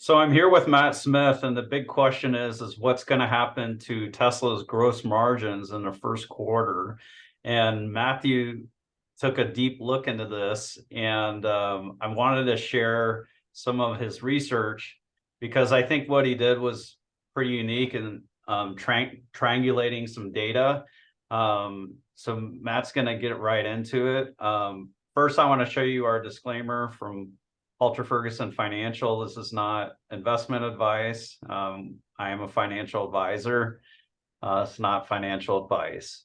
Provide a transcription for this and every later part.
So I'm here with Matt Smith, and the big question is what's going to happen to Tesla's gross margins in the first quarter? And Matthew took a deep look into this, and I wanted to share some of his research because I think what he did was pretty unique in triangulating some data. So Matt's going to get right into it. First, I want to show you our disclaimer from Halter Ferguson Financial. This is not investment advice. I am a financial advisor. It's not financial advice.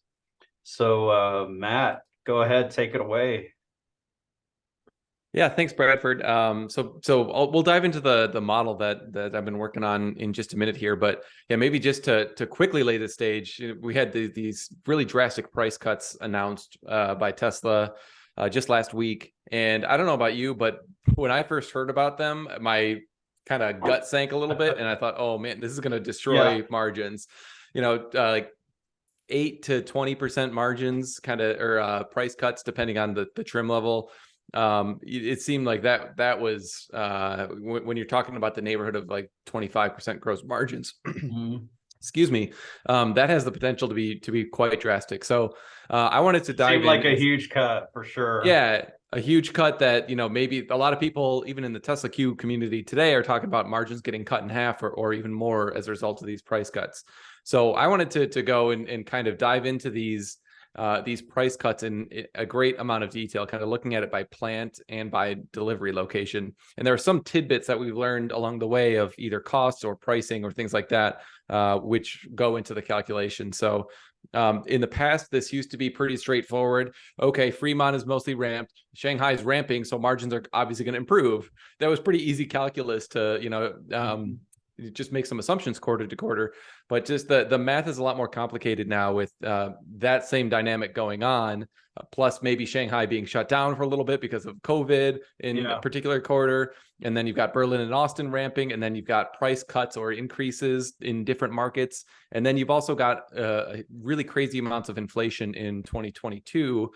So Matt, go ahead, take it away. Yeah, thanks, Bradford. We'll dive into the model that I've been working on in just a minute here. But yeah, maybe just to quickly lay the stage, we had these really drastic price cuts announced by Tesla just last week. And I don't know about you, but when I first heard about them, my kind of gut sank a little bit, and I thought, oh man, this is going to destroy margins. Like 8 to 20% margins, kind of, or price cuts depending on the trim level. It seemed like that was when you're talking about the neighborhood of like 25% gross margins. Excuse me, that has the potential to be quite drastic. So I wanted to dive in. Like a huge cut for sure. Yeah, a huge cut that, maybe a lot of people, even in the Tesla Q community today, are talking about margins getting cut in half or even more as a result of these price cuts. So I wanted to go and kind of dive into these price cuts in a great amount of detail, kind of looking at it by plant and by delivery location. And there are some tidbits that we've learned along the way of either costs or pricing or things like that, which go into the calculation. So in the past, this used to be pretty straightforward. Okay, Fremont is mostly ramped. Shanghai is ramping, so margins are obviously going to improve. That was pretty easy calculus to, just make some assumptions quarter to quarter. But just the math is a lot more complicated now with that same dynamic going on, plus maybe Shanghai being shut down for a little bit because of COVID in a particular quarter. And then you've got Berlin and Austin ramping, and then you've got price cuts or increases in different markets. And then you've also got really crazy amounts of inflation in 2022,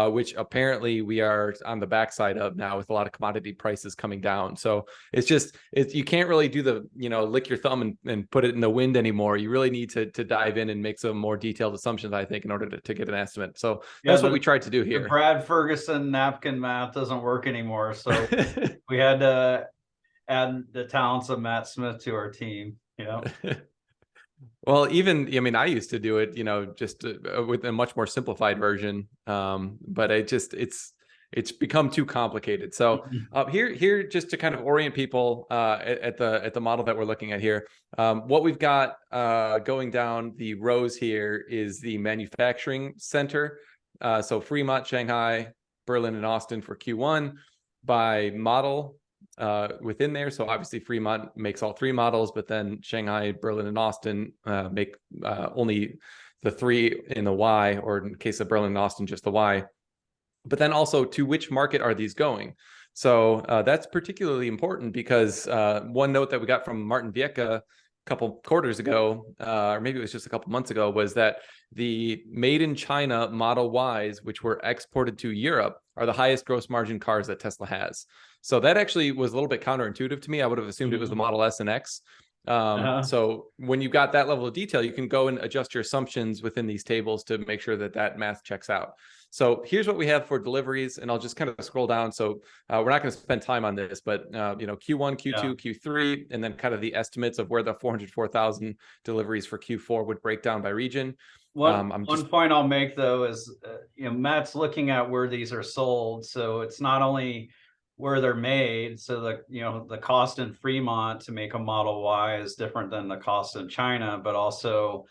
which apparently we are on the backside of now with a lot of commodity prices coming down. So you can't really do the, lick your thumb and put it in the wind anymore. You really need to dive in and make some more detailed assumptions, I think, in order to get an estimate. So that's what we tried to do here. The Brad Ferguson napkin math doesn't work anymore. So we had to add the talents of Matt Smith to our team. Well, even, I used to do it, just with a much more simplified version. But it's become too complicated. So here, just to kind of orient people at the model that we're looking at here, what we've got going down the rows here is the manufacturing center. So Fremont, Shanghai, Berlin, and Austin for Q1 by model within there. So obviously Fremont makes all three models, but then Shanghai, Berlin, and Austin make only the three in the Y, or in case of Berlin and Austin, just the Y. But then also, to which market are these going? So that's particularly important because one note that we got from Martin Vieca a couple quarters ago, or maybe it was just a couple months ago, was that the made in China Model Ys, which were exported to Europe, are the highest gross margin cars that Tesla has. So that actually was a little bit counterintuitive to me. I would have assumed it was the Model S and X. So when you've got that level of detail, you can go and adjust your assumptions within these tables to make sure that math checks out. So here's what we have for deliveries, and I'll just kind of scroll down. So we're not going to spend time on this, but Q1, Q2, Q3, and then kind of the estimates of where the 404,000 deliveries for Q4 would break down by region. One point I'll make though is, Matt's looking at where these are sold, so it's not only where they're made. So the cost in Fremont to make a Model Y is different than the cost in China, but also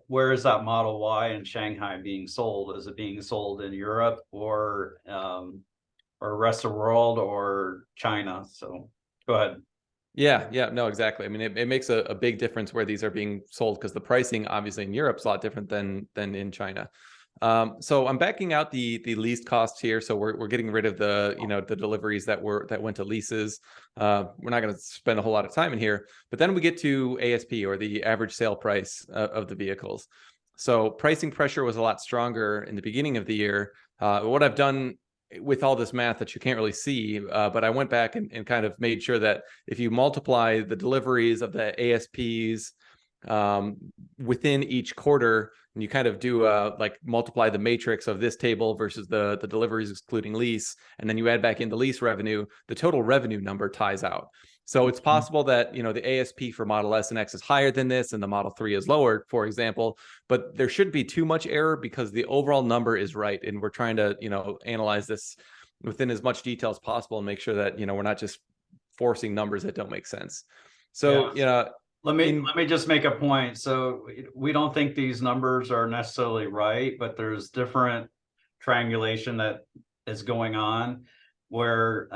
where is that Model Y in Shanghai being sold? Is it being sold in Europe or rest of the world or China? So go ahead. Yeah, no, exactly. I mean, it makes a big difference where these are being sold, because the pricing obviously in Europe is a lot different than in China. So I'm backing out the lease costs here. So we're getting rid of the the deliveries that went to leases. We're not going to spend a whole lot of time in here, but then we get to ASP, or the average sale price of the vehicles. So pricing pressure was a lot stronger in the beginning of the year. What I've done with all this math that you can't really see, but I went back and kind of made sure that if you multiply the deliveries of the ASPs within each quarter, and you kind of do like multiply the matrix of this table versus the deliveries excluding lease, and then you add back in the lease revenue, the total revenue number ties out. So it's possible that, you know, the ASP for Model S and X is higher than this and the Model 3 is lower, for example, but there shouldn't be too much error because the overall number is right. And we're trying to, you know, analyze this within as much detail as possible and make sure that, you know, we're not just forcing numbers that don't make sense. So, you know, let me just make a point. So we don't think these numbers are necessarily right, but there's different triangulation that is going on where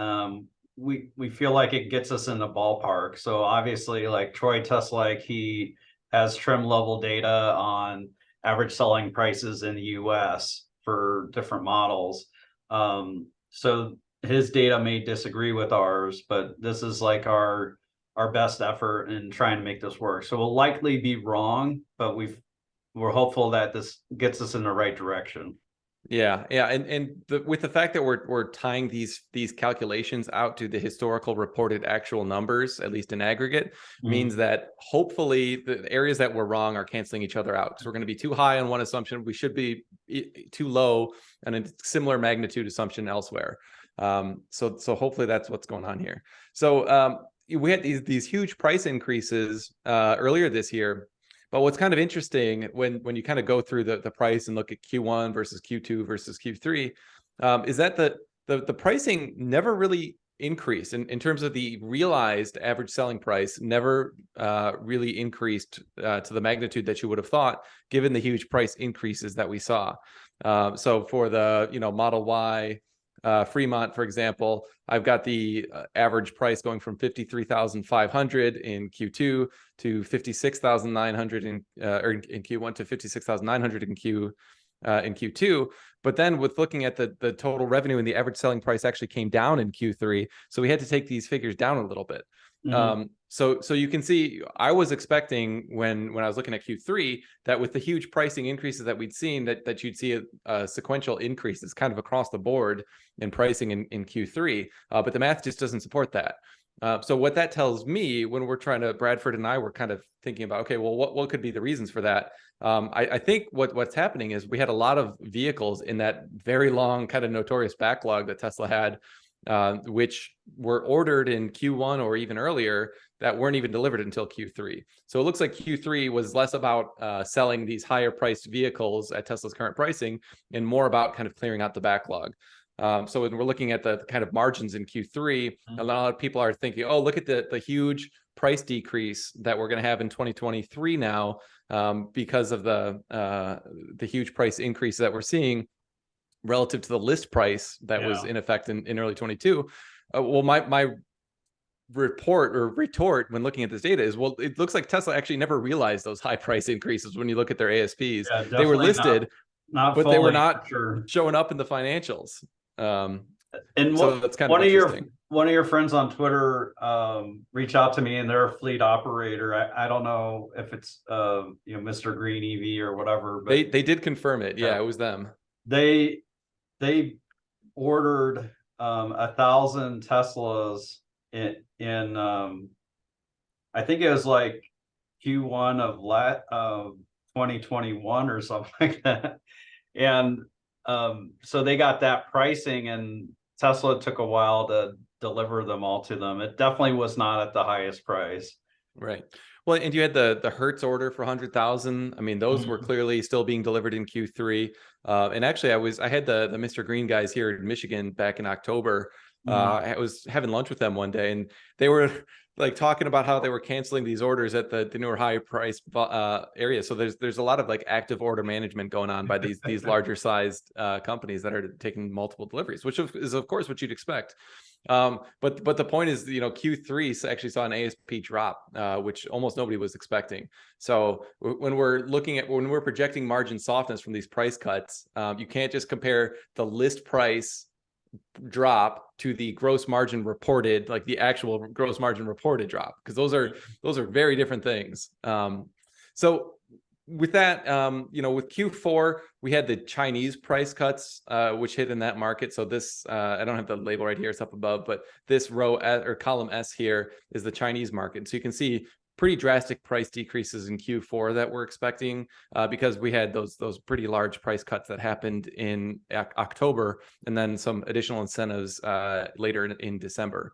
we feel like it gets us in the ballpark. So obviously, like Troy Teslike, he has trim level data on average selling prices in the US for different models. So his data may disagree with ours, but this is like our best effort in trying to make this work. So we'll likely be wrong, but we're hopeful that this gets us in the right direction. Yeah, and with the fact that we're tying these calculations out to the historical reported actual numbers, at least in aggregate, means that hopefully the areas that we're wrong are canceling each other out. So we're going to be too high on one assumption, we should be too low on a similar magnitude assumption elsewhere. So hopefully that's what's going on here. So we had these huge price increases earlier this year. But what's kind of interesting when you kind of go through the price and look at Q1 versus Q2 versus Q3 is that the pricing never really increased in terms of the realized average selling price, never really increased to the magnitude that you would have thought, given the huge price increases that we saw. So for the, you know, Model Y, Fremont, for example, I've got the average price going from 53,500 in Q2 to 56,900 in Q1 to 56,900 in Q2. But then with looking at the total revenue and the average selling price actually came down in Q3, so we had to take these figures down a little bit. So you can see, I was expecting when I was looking at Q3 that with the huge pricing increases that we'd seen, that you'd see a sequential increases kind of across the board in pricing in Q3, but the math just doesn't support that. So what that tells me, when we're trying to, Bradford and I were kind of thinking about, okay, well, what could be the reasons for that? I think what's happening is we had a lot of vehicles in that very long kind of notorious backlog that Tesla had, which were ordered in Q1 or even earlier, that weren't even delivered until Q3. So it looks like Q3 was less about selling these higher priced vehicles at Tesla's current pricing and more about kind of clearing out the backlog. So when we're looking at the kind of margins in Q3, a lot of people are thinking, oh, look at the huge price decrease that we're going to have in 2023 now because of the huge price increase that we're seeing relative to the list price that was in effect in early 22. Well, my retort when looking at this data is, well, it looks like Tesla actually never realized those high price increases when you look at their ASPs. They were listed, not but fully, they were not sure showing up in the financials. And so that's kind of interesting. One of your friends on Twitter reached out to me, and they're a fleet operator. I don't know if it's you know, Mr. Green EV or whatever, but they did confirm it. Yeah, it was them. They ordered 1,000 Teslas in I think it was like Q1 of 2021 or something like that. And so they got that pricing, and Tesla took a while to deliver them all to them. It definitely was not at the highest price. Right. Well, and you had the Hertz order for 100,000. I mean, those were clearly still being delivered in Q3. And actually, I had the Mr. Green guys here in Michigan back in October. I was having lunch with them one day, and they were like talking about how they were canceling these orders at the newer high price area. So there's a lot of like active order management going on by these larger sized companies that are taking multiple deliveries, which is of course what you'd expect. But the point is, you know, Q3 actually saw an ASP drop, which almost nobody was expecting. So when we're projecting margin softness from these price cuts, you can't just compare the list price drop to the gross margin reported, like the actual gross margin reported drop, because those are very different things. So with that, with Q4, we had the Chinese price cuts, which hit in that market. So this, I don't have the label right here, it's up above, but this row or column S here is the Chinese market. So you can see pretty drastic price decreases in Q4 that we're expecting, because we had those pretty large price cuts that happened in October, and then some additional incentives later in December.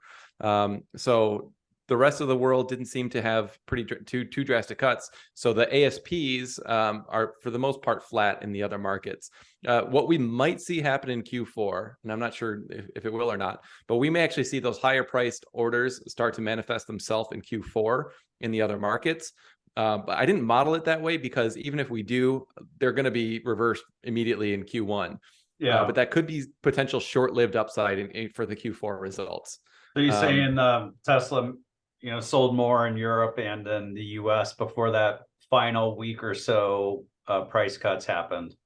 So the rest of the world didn't seem to have too drastic cuts. So the ASPs are for the most part flat in the other markets. What we might see happen in Q4, and I'm not sure if it will or not, but we may actually see those higher priced orders start to manifest themselves in Q4 in the other markets. But I didn't model it that way, because even if we do, they're going to be reversed immediately in Q1. Yeah. But that could be potential short-lived upside for the Q4 results. So you're saying Tesla, sold more in Europe and in the US before that final week or so price cuts happened.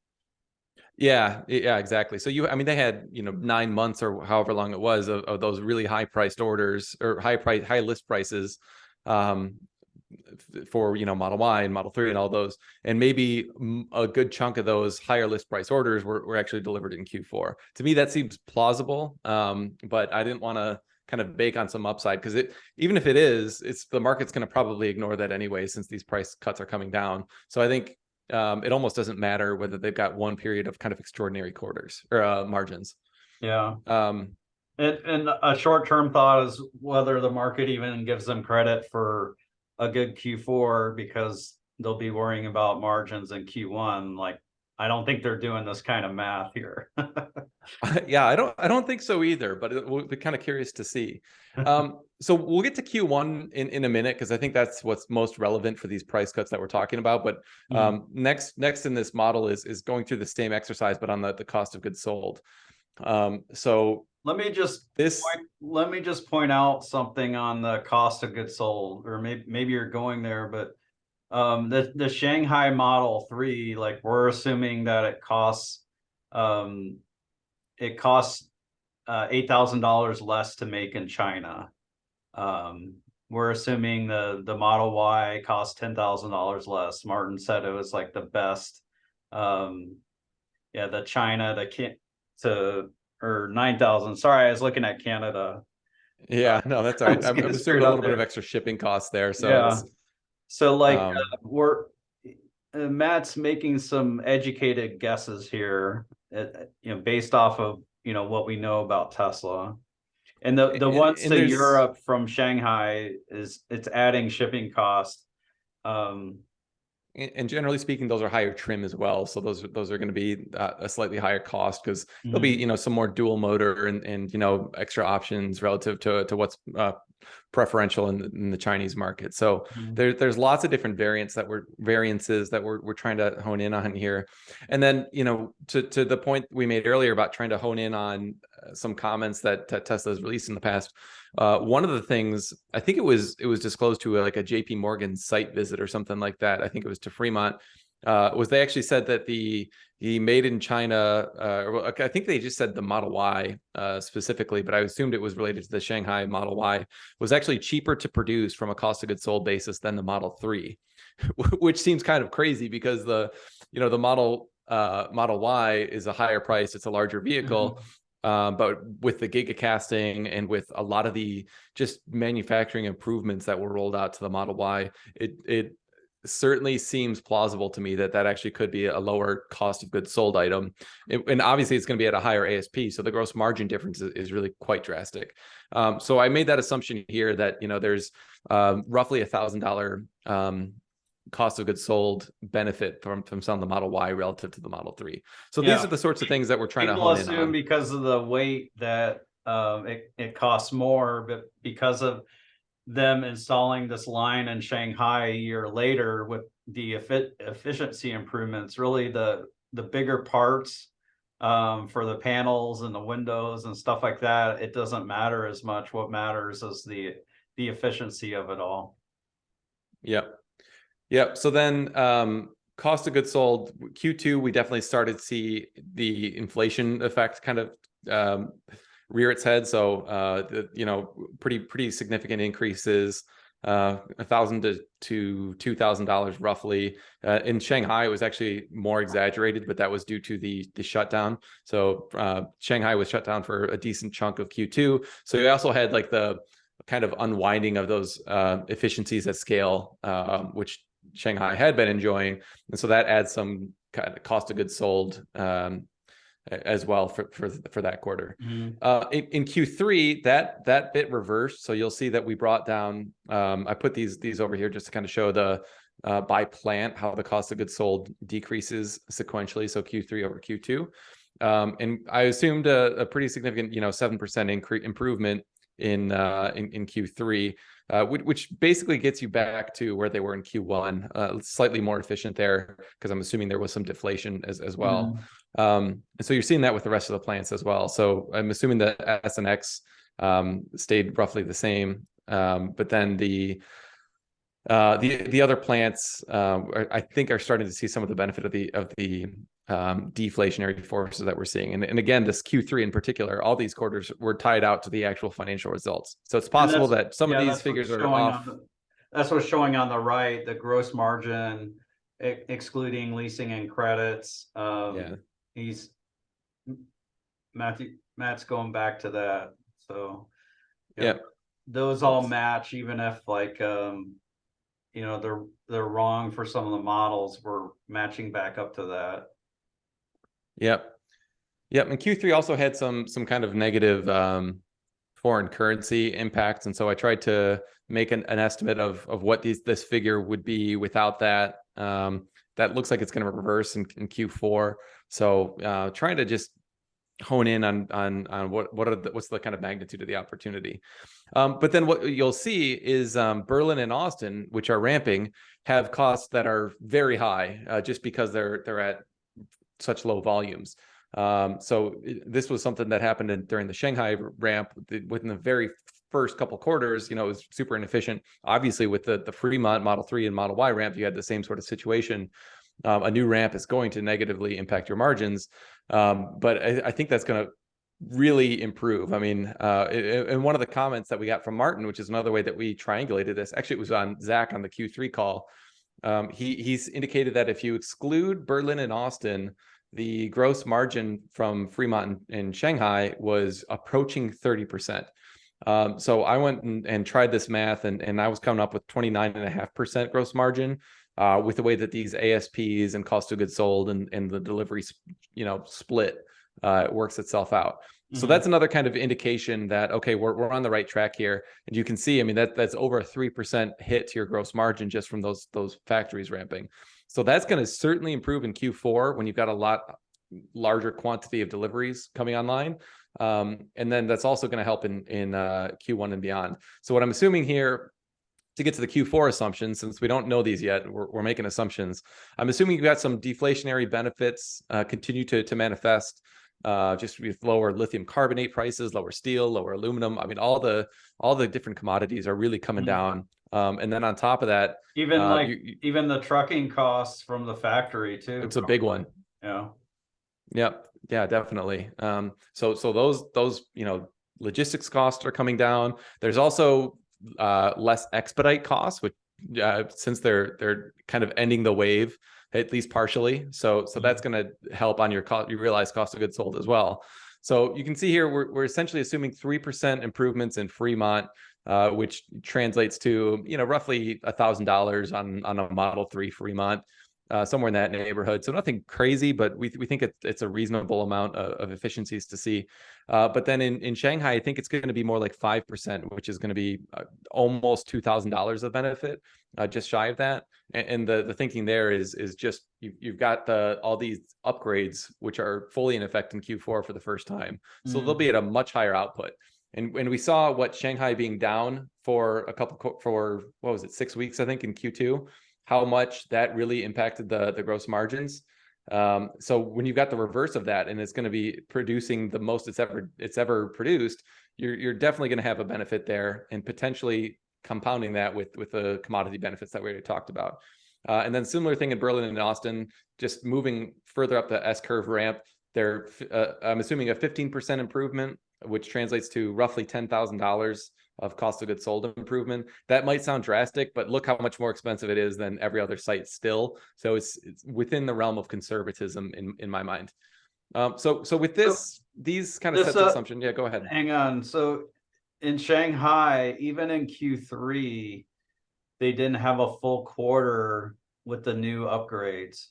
Yeah, exactly. So they had 9 months or however long it was of those really high priced orders or high list prices for Model Y and Model 3 and all those, and maybe a good chunk of those higher list price orders were actually delivered in Q4. To me, that seems plausible, but I didn't want to kind of bake on some upside, because even if it is, the market's going to probably ignore that anyway, since these price cuts are coming down. So I think it almost doesn't matter whether they've got one period of kind of extraordinary quarters or margins. Yeah. And a short-term thought is whether the market even gives them credit for a good Q4, because they'll be worrying about margins in Q1. Like, I don't think they're doing this kind of math here. Yeah, I don't think so either, but we'll be kind of curious to see. So we'll get to Q1 in a minute, because I think that's what's most relevant for these price cuts that we're talking about. But next in this model is going through the same exercise, but on the cost of goods sold. So let me just point out something on the cost of goods sold, or maybe you're going there, but the Shanghai Model 3, like, we're assuming that it costs $8,000 less to make in China. We're assuming the Model Y costs $10,000 less. Martin said it was like the best. The China or 9,000. Sorry, I was looking at Canada. Yeah, no, that's all right. I'm assuming a little bit of extra shipping costs there. So yeah. So like Matt's making some educated guesses here, based off of what we know about Tesla, and the ones to Europe from Shanghai it's adding shipping costs. And generally speaking, those are higher trim as well. So those are going to be a slightly higher cost, because there'll be some more dual motor and extra options relative to what's preferential in the Chinese market. So there's lots of different variances that we're trying to hone in on here. And then to the point we made earlier about trying to hone in on some comments that Tesla has released in the past. One of the things, I think it was disclosed to like a JP Morgan site visit or something like that. I think it was to Fremont. Was they actually said that the made in China, I think they just said the Model Y specifically, but I assumed it was related to the Shanghai Model Y, was actually cheaper to produce from a cost of goods sold basis than the Model 3, which seems kind of crazy, because the Model Y is a higher price, it's a larger vehicle. But with the gigacasting and with a lot of the just manufacturing improvements that were rolled out to the Model Y, it certainly seems plausible to me that actually could be a lower cost of goods sold item. And obviously it's going to be at a higher ASP. So the gross margin difference is really quite drastic. So I made that assumption here that, there's roughly $1,000 cost of goods sold benefit from selling the Model Y relative to the Model 3. So these are the sorts of things that we're trying to hone in on. Because of the weight that it costs more, but because of them installing this line in Shanghai a year later with the efficiency improvements, really the bigger parts for the panels and the windows and stuff like that, it doesn't matter as much. What matters is the efficiency of it all. Yep. So then cost of goods sold, Q2, we definitely started to see the inflation effect kind of rear its head. So, pretty significant increases $1,000 to $2,000 roughly. In Shanghai, it was actually more exaggerated, but that was due to the shutdown. So Shanghai was shut down for a decent chunk of Q2. So you also had like the kind of unwinding of those efficiencies at scale, which Shanghai had been enjoying, and so that adds some kind of cost of goods sold as well for that quarter. In Q3, that bit reversed. So you'll see that we brought down. I put these over here just to kind of show the by plant how the cost of goods sold decreases sequentially. So Q3 over Q2, and I assumed a pretty significant 7% improvement in Q3. Which basically gets you back to where they were in Q1, slightly more efficient there, because I'm assuming there was some deflation as well. And so you're seeing that with the rest of the plants as well. So I'm assuming that S and X stayed roughly the same, but then the other plants, I think, are starting to see some of the benefit of the deflationary forces that we're seeing. And again, this Q3 in particular, all these quarters were tied out to the actual financial results. So it's possible that some of these figures are off. That's what's showing on the right, the gross margin, excluding leasing and credits. Matt's going back to that. So those all match, even if like they're wrong for some of the models, we're matching back up to that. Yep. And Q3 also had some kind of negative foreign currency impacts, and so I tried to make an estimate of what this figure would be without that. That looks like it's going to reverse in Q4. So trying to just hone in on what's the kind of magnitude of the opportunity. But then what you'll see is Berlin and Austin, which are ramping, have costs that are very high, just because they're at such low volumes. So this was something that happened during the Shanghai ramp. Within the very first couple quarters, it was super inefficient. Obviously, with the Fremont Model 3 and Model Y ramp, you had the same sort of situation. A new ramp is going to negatively impact your margins, but I think that's going to really improve. I mean, and one of the comments that we got from Martin, which is another way that we triangulated this, actually it was on Zach on the Q3 call. He's indicated that if you exclude Berlin and Austin, the gross margin from Fremont and Shanghai was approaching 30%. So I went and tried this math, and I was coming up with 29.5% gross margin with the way that these ASPs and cost of goods sold and the delivery split works itself out. So that's another kind of indication that, okay, we're on the right track here. And you can see, I mean, that's over a 3% hit to your gross margin just from those factories ramping. So that's going to certainly improve in Q4 when you've got a lot larger quantity of deliveries coming online. And then that's also going to help in Q1 and beyond. So what I'm assuming here, to get to the Q4 assumptions, since we don't know these yet, we're making assumptions. I'm assuming you've got some deflationary benefits continue to manifest. Just with lower lithium carbonate prices, lower steel, lower aluminum. I mean, all the different commodities are really coming down. And then on top of that, even even the trucking costs from the factory too. It's a big one. Yeah. Yep. Yeah, definitely. So those logistics costs are coming down. There's also less expedite costs, which since they're kind of ending the wave, at least partially. So that's going to help on your realized cost of goods sold as well. So you can see here, we're essentially assuming 3% improvements in Fremont, which translates to, roughly $1,000 on a Model 3 Fremont, somewhere in that neighborhood. So nothing crazy, but we think it's a reasonable amount of efficiencies to see. But then in Shanghai, I think it's going to be more like 5%, which is going to be almost $2,000 of benefit, just shy of that. And the thinking there is just you've got all these upgrades which are fully in effect in Q4 for the first time, so they'll be at a much higher output. And when we saw what Shanghai being down for what was it, 6 weeks, I think, in Q2, how much that really impacted the gross margins. So when you've got the reverse of that, and it's going to be producing the most it's ever produced, you're definitely going to have a benefit there, and potentially compounding that with the commodity benefits that we already talked about. And then similar thing in Berlin and Austin, just moving further up the S-curve ramp, I'm assuming a 15% improvement, which translates to roughly $10,000 of cost of goods sold improvement. That might sound drastic, but look how much more expensive it is than every other site still. So it's within the realm of conservatism in my mind. So with these kind of this sets of assumption, yeah, go ahead. hang on. So in Shanghai, even in Q3, they didn't have a full quarter with the new upgrades.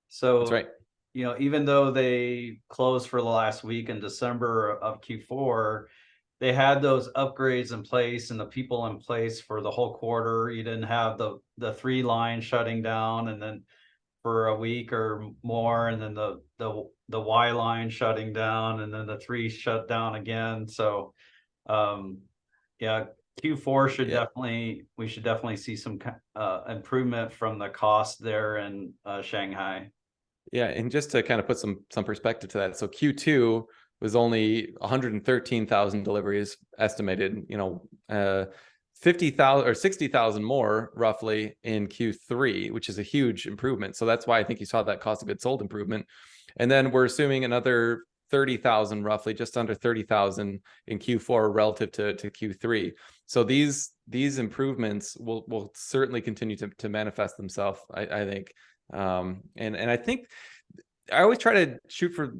So That's right. even though they closed for the last week in December of Q4, they had those upgrades in place and the people in place for the whole quarter. You didn't have the 3 lines shutting down and then for a week or more, and then the Y line shutting down, and then the 3 shut down again. So yeah, Q4 we should definitely see some improvement from the cost there in Shanghai. Yeah, and just to kind of put some perspective to that, so Q2 was only 113,000 deliveries estimated. 50,000 or 60,000 more roughly in Q3, which is a huge improvement. So that's why I think you saw that cost of goods sold improvement. And then we're assuming another 30,000, roughly just under 30,000 in Q4 relative to Q3. So these improvements will certainly continue to manifest themselves, I think. And I think I always try to shoot for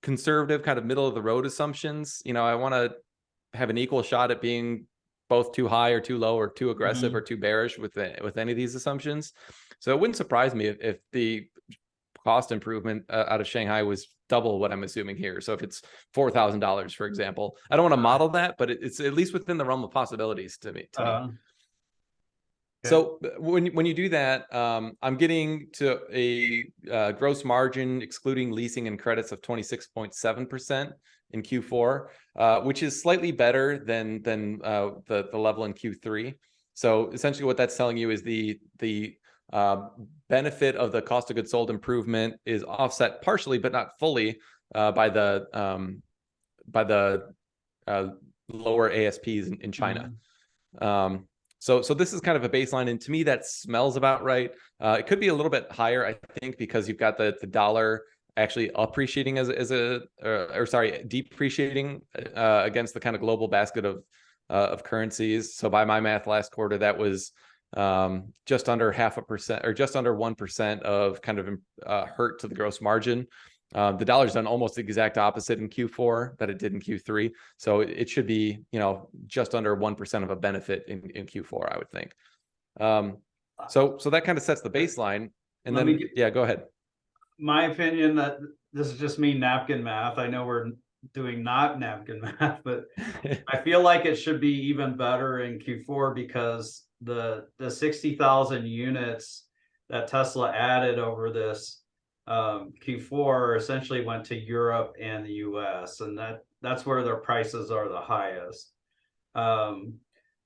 conservative, kind of middle of the road assumptions. I want to have an equal shot at being both too high or too low or too aggressive or too bearish with any of these assumptions. So it wouldn't surprise me if the cost improvement out of Shanghai was double what I'm assuming here. So if it's $4,000, for example, I don't want to model that, but it's at least within the realm of possibilities to me. So when you do that, I'm getting to a gross margin excluding leasing and credits of 26.7% in Q4, which is slightly better than the level in Q3. So essentially, what that's telling you is the benefit of the cost of goods sold improvement is offset partially, but not fully, by the lower ASPs in China. So this is kind of a baseline, and to me that smells about right. It could be a little bit higher, I think, because you've got the dollar actually appreciating depreciating against the kind of global basket of currencies. So by my math, last quarter that was just under 0.5% or just under 1% of kind of hurt to the gross margin. The dollar's done almost the exact opposite in Q4 that it did in Q3. So it should be, just under 1% of a benefit in Q4, I would think. So that kind of sets the baseline. And then, go ahead. My opinion that this is just me napkin math. I know we're doing not napkin math, but I feel like it should be even better in Q4 because the 60,000 units that Tesla added over this Q4 essentially went to Europe and the US, and that's where their prices are the highest.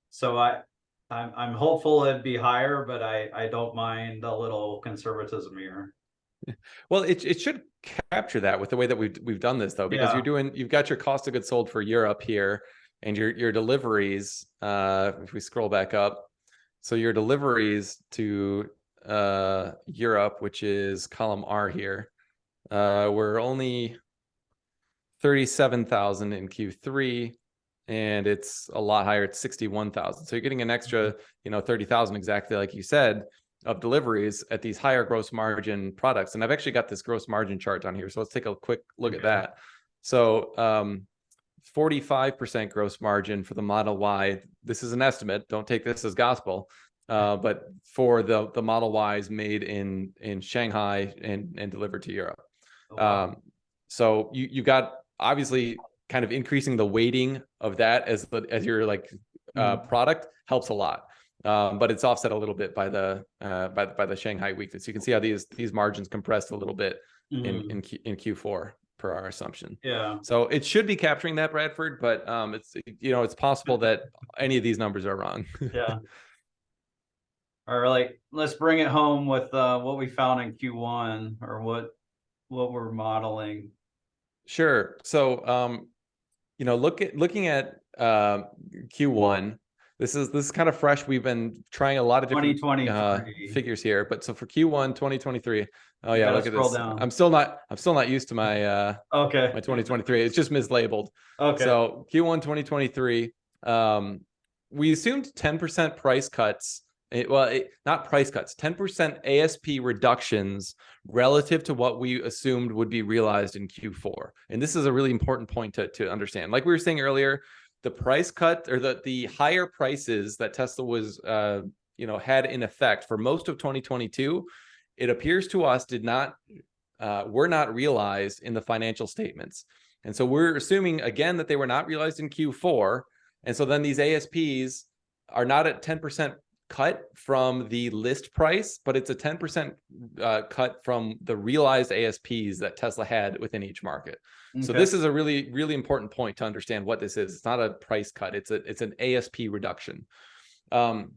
So I'm hopeful it'd be higher, but I don't mind a little conservatism here. Well, it should capture that with the way that we've done this, though, because you've got your cost of goods sold for Europe here, and your deliveries. If we scroll back up, so your deliveries to Europe, which is column R here, we're only 37,000 in Q3, and it's a lot higher. It's 61,000. So you're getting an extra, 30,000 exactly like you said of deliveries at these higher gross margin products. And I've actually got this gross margin chart on here. So let's take a quick look at that. So 45% gross margin for the Model Y. This is an estimate. Don't take this as gospel. But for the Model Ys made in Shanghai and delivered to Europe. So you've got obviously kind of increasing the weighting of that as your product helps a lot. But it's offset a little bit by the Shanghai weakness. You can see how these margins compressed a little bit in Q4 per our assumption. Yeah. So it should be capturing that, Bradford, but it's possible that any of these numbers are wrong. Yeah. Or let's bring it home with what we found in Q1 or what we're modeling. Sure. So looking at Q1. This is kind of fresh. We've been trying a lot of different figures here, but so for Q1 2023. Oh yeah, look at this. Down. I'm still not used to my my 2023. It's just mislabeled. Okay. So Q1 2023. we assumed 10% price cuts. Not price cuts, 10% ASP reductions relative to what we assumed would be realized in Q4. And this is a really important point to understand. Like we were saying earlier, the price cut or the higher prices that Tesla was, had in effect for most of 2022, it appears to us were not realized in the financial statements. And so we're assuming again that they were not realized in Q4. And so then these ASPs are not at 10% cut from the list price, but it's a 10% cut from the realized ASPs that Tesla had within each market. Okay. So this is a really, really important point to understand what this is. It's not a price cut. It's an ASP reduction. And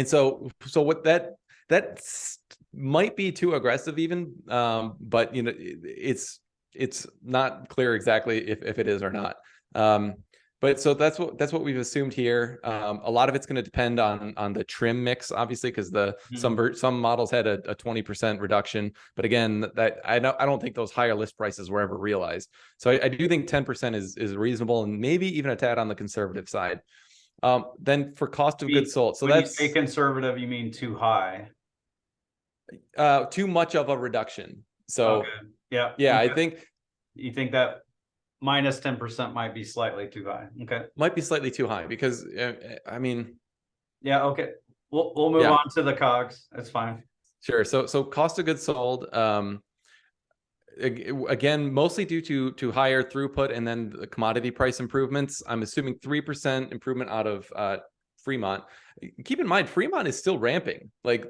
so what that might be too aggressive even, but it's not clear exactly if it is or not. But so that's what we've assumed here. A lot of it's going to depend on the trim mix, obviously, because some models had a 20% reduction. But again, I don't think those higher list prices were ever realized. So I do think 10% is reasonable and maybe even a tad on the conservative side. Then for cost of goods sold, so when that's you say conservative, you mean too high? Too much of a reduction. So okay. Yeah, okay. I think you think that minus 10% might be slightly too high. Okay. Might be slightly too high because I mean. Yeah. Okay. We'll move on to the COGS. That's fine. Sure. So cost of goods sold, again, mostly due to higher throughput and then the commodity price improvements. I'm assuming 3% improvement out of Fremont. Keep in mind, Fremont is still ramping. Like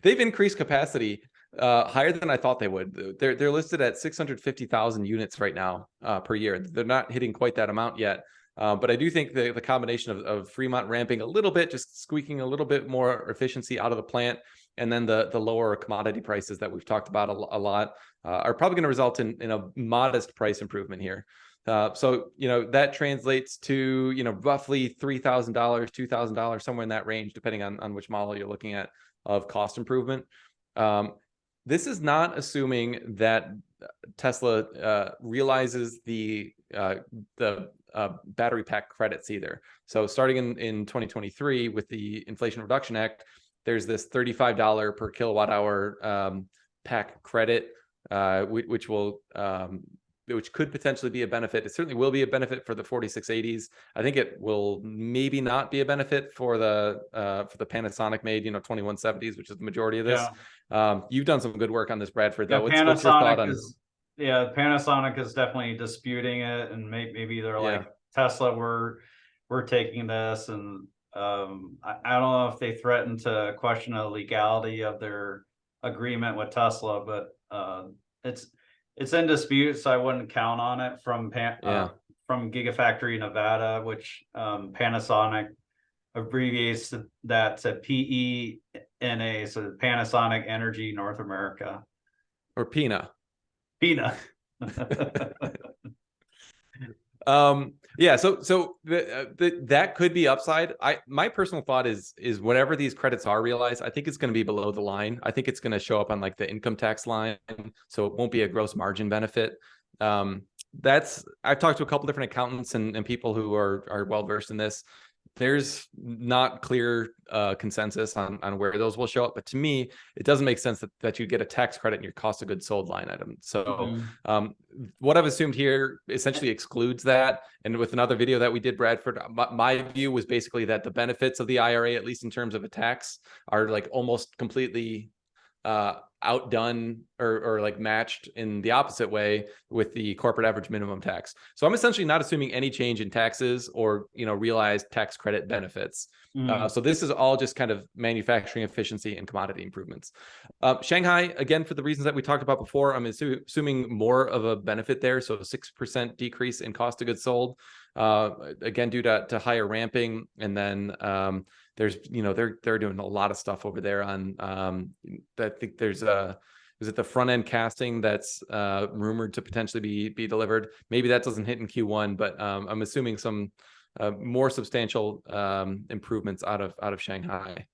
they've increased capacity higher than I thought they would. They're listed at 650,000 units right now per year. They're not hitting quite that amount yet. But I do think the combination of Fremont ramping a little bit, just squeaking a little bit more efficiency out of the plant, and then the lower commodity prices that we've talked about a lot are probably going to result in a modest price improvement here. So that translates to roughly $3,000, $2,000, somewhere in that range, depending on which model you're looking at, of cost improvement. This is not assuming that Tesla realizes the battery pack credits either. So starting in 2023 with the Inflation Reduction Act, there's this $35 per kilowatt hour pack credit, which could potentially be a benefit. It certainly will be a benefit for the 4680s. I think it will maybe not be a benefit for the Panasonic made 2170s, which is the majority of this. You've done some good work on this, Bradford, though. What's your thought on? Panasonic is definitely disputing it, and maybe they're like, Tesla, we're taking this, and I don't know if they threatened to question the legality of their agreement with Tesla, but it's in dispute, so I wouldn't count on it from Gigafactory Nevada, which Panasonic abbreviates that to PENA, so Panasonic Energy North America, or PENA. PENA. So that could be upside. My personal thought is whatever these credits are realized, I think it's going to be below the line. I think it's going to show up on like the income tax line, so it won't be a gross margin benefit. I've talked to a couple different accountants and people who are well versed in this. There's not clear consensus on where those will show up, but to me, it doesn't make sense that you get a tax credit in your cost of goods sold line item. So what I've assumed here essentially excludes that. And with another video that we did, Bradford, my view was basically that the benefits of the IRA, at least in terms of a tax, are like almost completely outdone or like matched in the opposite way with the corporate average minimum tax. So I'm essentially not assuming any change in taxes or realized tax credit benefits. So this is all just kind of manufacturing efficiency and commodity improvements. Shanghai, again, for the reasons that we talked about before, I'm assuming more of a benefit there. So a 6% decrease in cost of goods sold, again, due to higher ramping. And then there's, they're doing a lot of stuff over there on, I think there's is it the front end casting that's rumored to potentially be delivered? Maybe that doesn't hit in Q1, but I'm assuming some more substantial improvements out of Shanghai.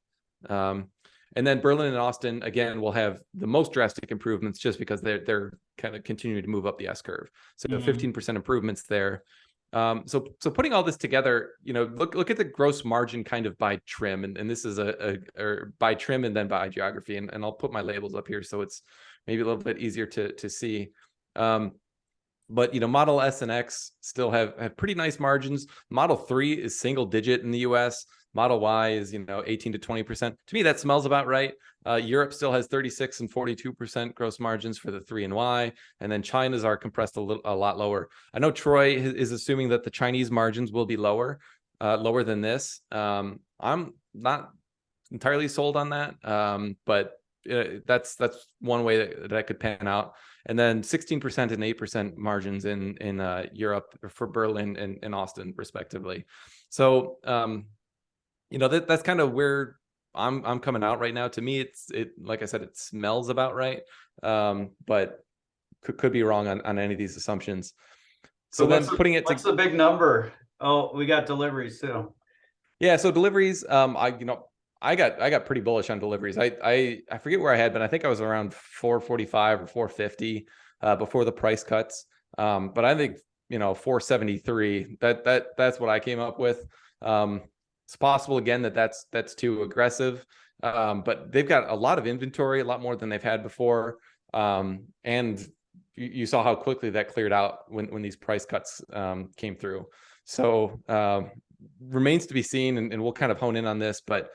And then Berlin and Austin, again, will have the most drastic improvements just because they're kind of continuing to move up the S curve. So 15% improvements there. So putting all this together, look at the gross margin kind of by trim, and this is or by trim and then by geography, and I'll put my labels up here so it's maybe a little bit easier to see. But Model S and X still have pretty nice margins. Model 3 is single digit in the US. Model Y is 18 to 20%. To me, that smells about right. Europe still has 36 and 42% gross margins for the 3 and Y, and then China's are compressed a lot lower. I know Troy is assuming that the Chinese margins will be lower than this. I'm not entirely sold on that, but that's one way that could pan out. And then 16% and 8% margins in Europe for Berlin and Austin, respectively. So that's kind of where I'm coming out right now. To me, it like I said, it smells about right, but could be wrong on any of these assumptions. So then what's the big number? Oh, we got deliveries too. Yeah, so deliveries, I got pretty bullish on deliveries. I forget where I had, but I think I was around 445 or 450 before the price cuts. But I think 473. That's what I came up with. It's possible again that's too aggressive. But they've got a lot of inventory, a lot more than they've had before. And you saw how quickly that cleared out when these price cuts came through. So remains to be seen, and we'll kind of hone in on this, but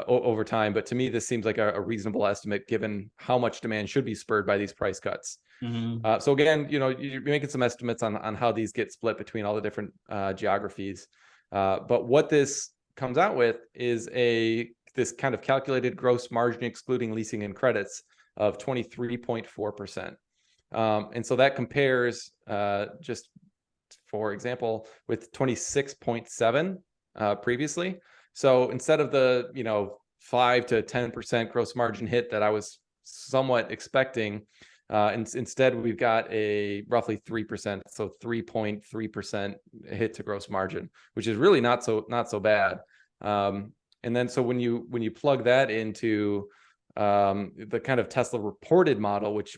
over time. But to me, this seems like a reasonable estimate given how much demand should be spurred by these price cuts. Mm-hmm. So again, you're making some estimates on how these get split between all the different geographies. But what this comes out with is this kind of calculated gross margin excluding leasing and credits of 23.4%. And so that compares just for example with 26.7 previously. So instead of the 5 to 10% gross margin hit that I was somewhat expecting, instead we've got a roughly 3%, so 3.3% hit to gross margin, which is really not so bad. And then so when you plug that into the kind of Tesla reported model, which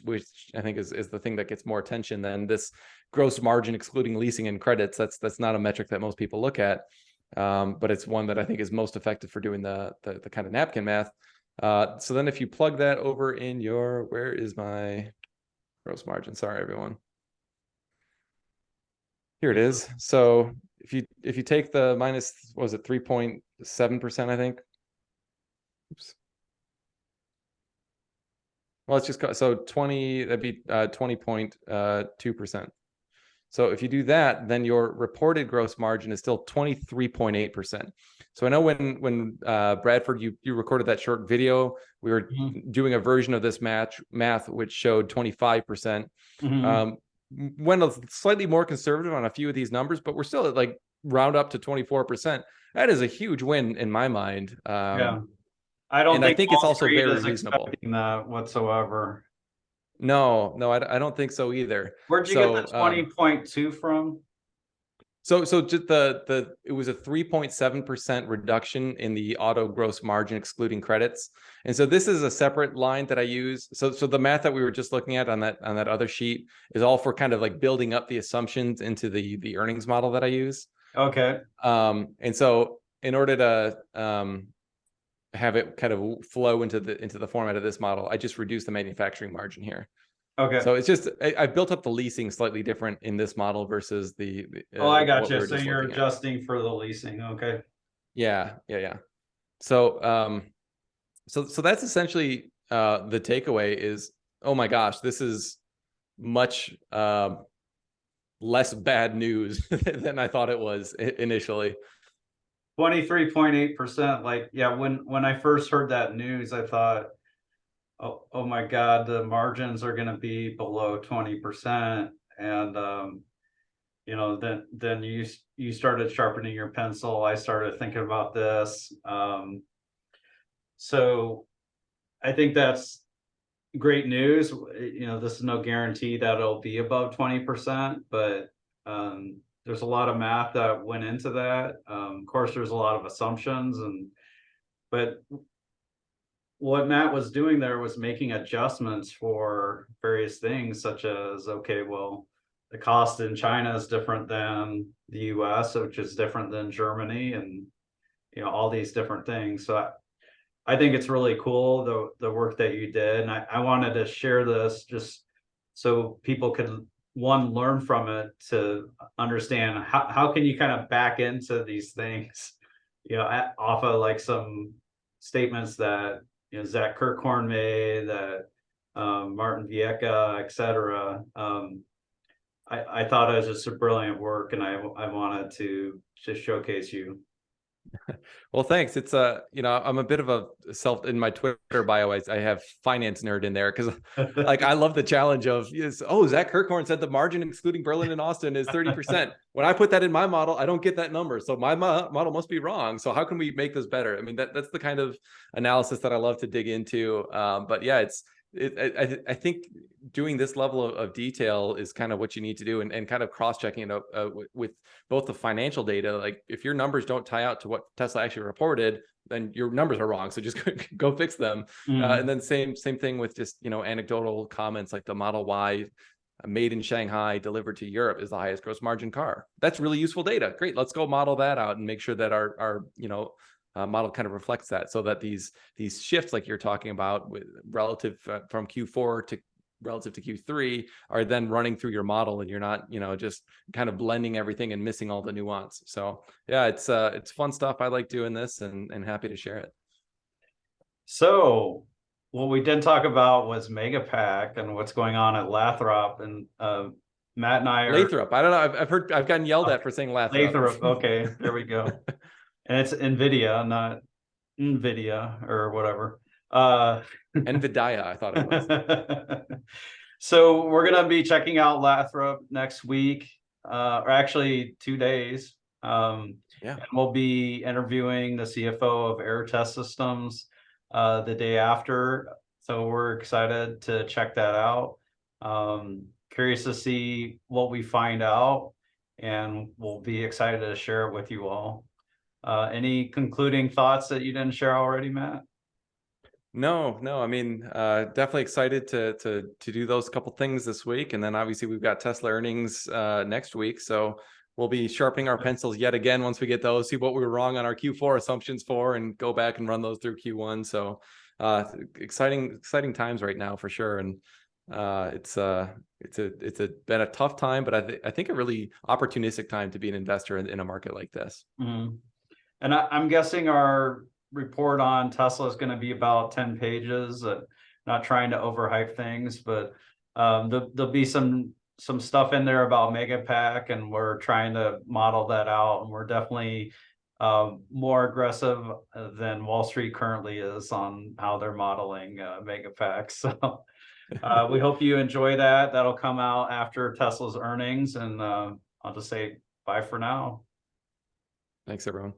I think is the thing that gets more attention than this gross margin excluding leasing and credits. That's not a metric that most people look at. But it's one that I think is most effective for doing the kind of napkin math. So then if you plug that over in where is my gross margin? Sorry, everyone. Here it is. So if you take the minus, what was it, 3.7%, I think. Oops. Well, let's just go, so 20, that'd be 20.2%. So if you do that, then your reported gross margin is still 23.8%. So I know when Bradford, you recorded that short video, we were doing a version of this math which showed 25%. Went slightly more conservative on a few of these numbers, but we're still at like round up to 24%. That is a huge win in my mind. Yeah, I think it's also very reasonable. That whatsoever. No, I don't think so either. Where'd you get the 20.2 from? So just it was a 3.7% reduction in the auto gross margin excluding credits. And so this is a separate line that I use. So the math that we were just looking at on that other sheet is all for kind of like building up the assumptions into the earnings model that I use. Okay. And so in order to have it kind of flow into the format of this model, I just reduced the manufacturing margin here. Okay. So it's just I built up the leasing slightly different in this model versus the I got you. So you're adjusting for the leasing. Okay. Yeah. So so that's essentially the takeaway is, oh my gosh, this is much less bad news than I thought it was initially. 23.8%. Like, yeah, when I first heard that news, I thought, oh my God, the margins are going to be below 20%. And, then you started sharpening your pencil. I started thinking about this. So I think that's great news. This is no guarantee that it'll be above 20%, but, there's a lot of math that went into that. Of course, there's a lot of assumptions, but what Matt was doing there was making adjustments for various things, such as, okay, well, the cost in China is different than the US, which is different than Germany, and all these different things. So I think it's really cool, the work that you did. And I wanted to share this just so people could, one, learn from it, to understand how can you kind of back into these things, off of like some statements that Zach Kirkhorn made, that Martin Vieca, etc. I thought it was just a brilliant work, and I wanted to just showcase you. Well, thanks. It's I'm a bit of a in my Twitter bio, I have finance nerd in there because like I love the challenge of Zach Kirkhorn said the margin excluding Berlin and Austin is 30%. When I put that in my model, I don't get that number. So my model must be wrong. So how can we make this better? I mean, that's the kind of analysis that I love to dig into. But yeah, I think doing this level of detail is kind of what you need to do, and kind of cross-checking it with both the financial data. Like if your numbers don't tie out to what Tesla actually reported, then your numbers are wrong. So just go fix them. And then same thing with just, anecdotal comments like the Model Y made in Shanghai, delivered to Europe, is the highest gross margin car. That's really useful data. Great. Let's go model that out and make sure that our model kind of reflects that, so that these shifts like you're talking about with relative from Q4 to relative to Q3 are then running through your model, and you're not just kind of blending everything and missing all the nuance. So yeah, it's fun stuff. I like doing this, and happy to share it. So what we didn't talk about was Megapack and what's going on at Lathrop, and Matt and I are Lathrop. I don't know. I've gotten yelled at for saying Lathrop. Lathrop. Okay, there we go. And it's NVIDIA, not NVIDIA or whatever. NVIDIA, I thought it was. So we're gonna be checking out Lathrop next week, or actually 2 days. Yeah. And we'll be interviewing the CFO of Air Test Systems the day after. So we're excited to check that out. Curious to see what we find out, and we'll be excited to share it with you all. Any concluding thoughts that you didn't share already, Matt? No. I mean, definitely excited to do those couple things this week, and then obviously we've got Tesla earnings next week, so we'll be sharpening our pencils yet again once we get those. See what we were wrong on our Q4 assumptions for, and go back and run those through Q1. So exciting times right now for sure, and it's been a tough time, but I think a really opportunistic time to be an investor in a market like this. Mm-hmm. And I'm guessing our report on Tesla is going to be about 10 pages. Not trying to overhype things, but there'll be some stuff in there about Megapack, and we're trying to model that out. And we're definitely more aggressive than Wall Street currently is on how they're modeling Megapack. So we hope you enjoy that. That'll come out after Tesla's earnings, and I'll just say bye for now. Thanks, everyone.